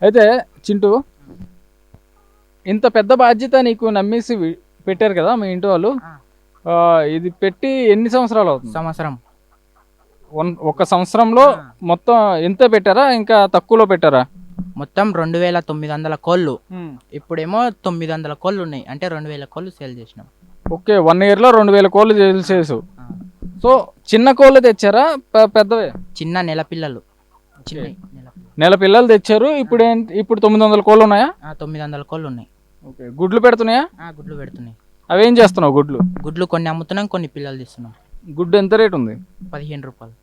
అయితే చింటూ, ఇంత పెద్ద బాధ్యత నీకు నమ్మేసి పెట్టారు కదా మీ ఇంటి వాళ్ళు. ఇది పెట్టి ఎన్ని సంవత్సరాలు అవుతుంది? సంవత్సరం. ఒక సంవత్సరంలో మొత్తం ఎంత పెట్టారా, ఇంకా తక్కువలో పెట్టారా? మొత్తం 2900 కోళ్ళు. ఇప్పుడేమో 900 కోళ్ళు ఉన్నాయి, అంటే 2000 కోళ్ళు సేల్ చేసినాం. ఓకే, 1 yearలో 2000 కోళ్ళు చేసు. సో చిన్న కోళ్ళు తెచ్చారా పెద్దవే? చిన్న నెల పిల్లలు. నెల పిల్లలు తెచ్చారు. ఇప్పుడు 900 కోళ్ళు ఉన్నాయా? 900 కోళ్ళు ఉన్నాయి. ఓకే, గుడ్లు పెడుతున్నాయా? గుడ్లు పెడుతున్నాయి. అవేం చేస్తున్నావు గుడ్లు? గుడ్లు కొన్ని అమ్ముతున్నాం, కొన్ని పిల్లలు తీస్తున్నాం. గుడ్డు ఎంత రేట్ ఉంది? 15 రూపాయలు.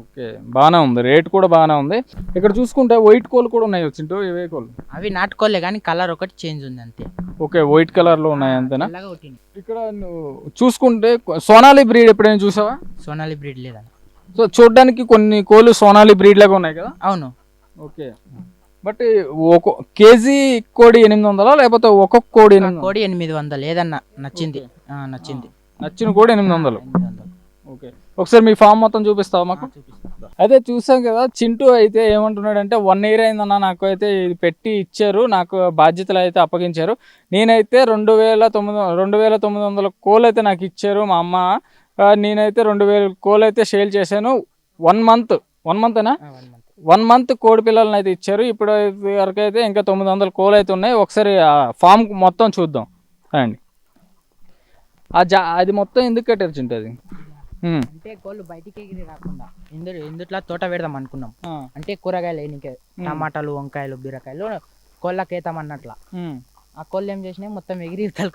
ఓకే, బాగానే ఉంది, రేట్ కూడా బాగానే ఉంది. ఇక్కడ చూసుకుంటే వైట్ కోళ్ళు కూడా ఉన్నాయి వచ్చింటూ. ఇవే కోళ్ళు? అవి నాటుకోలే కానీ కలర్ ఒకటి చేంజ్ ఉంది అంతే. ఓకే, వైట్ కలర్ లో ఉన్నాయి అంతేనా? ఇక్కడ నువ్వు చూసుకుంటే సోనాలి బ్రీడ్ ఎప్పుడైనా చూసావా? సోనాలి బ్రీడ్ లేదా? సో చూడడానికి కొన్ని కోళ్ళు సోనాలి బ్రీడ్ లాగా ఉన్నాయి కదా? అవును. ఓకే, బట్ ఒక కేజీ కోడి 800 లేకపోతే ఒక్కొక్క కోడి? కోడి 800 ఏదన్నా నచ్చింది. నచ్చిన కోడి 800. ఓకే, ఒకసారి మీ ఫామ్ మొత్తం చూపిస్తావా మాకు? అయితే చూసాం కదా, చింటూ అయితే ఏమంటున్నాడంటే 1 year అయిందన్న, నాకు అయితే ఇది పెట్టి ఇచ్చారు, నాకు బాధ్యతలు అయితే అప్పగించారు. నేనైతే 2900 కోళ్ళు అయితే నాకు ఇచ్చారు మా అమ్మ. నేనైతే 2000 కోళ్ళు అయితే సేల్ చేశాను. 1 month అయినా 1 month కోడి పిల్లలని అయితే ఇచ్చారు. ఇప్పుడు వరకు అయితే ఇంకా 900 కోళ్ళు అయితే ఉన్నాయి. ఒకసారి ఫామ్ మొత్తం చూద్దాం అండి. అది మొత్తం ఎందుకు కట్టారు చింటూ? అది అంటే కోళ్ళు బయటికి ఎగిరి రాకుండా ఇందుట్లో తోట పెడదాం అనుకున్నాం. అంటే కూరగాయలు వేయనికే, టమాటాలు, వంకాయలు, బీరకాయలు కోళ్ళకి వేతామన్నట్ల. ఆ కోళ్ళు ఏం చేసినాయి, మొత్తం ఎగిరి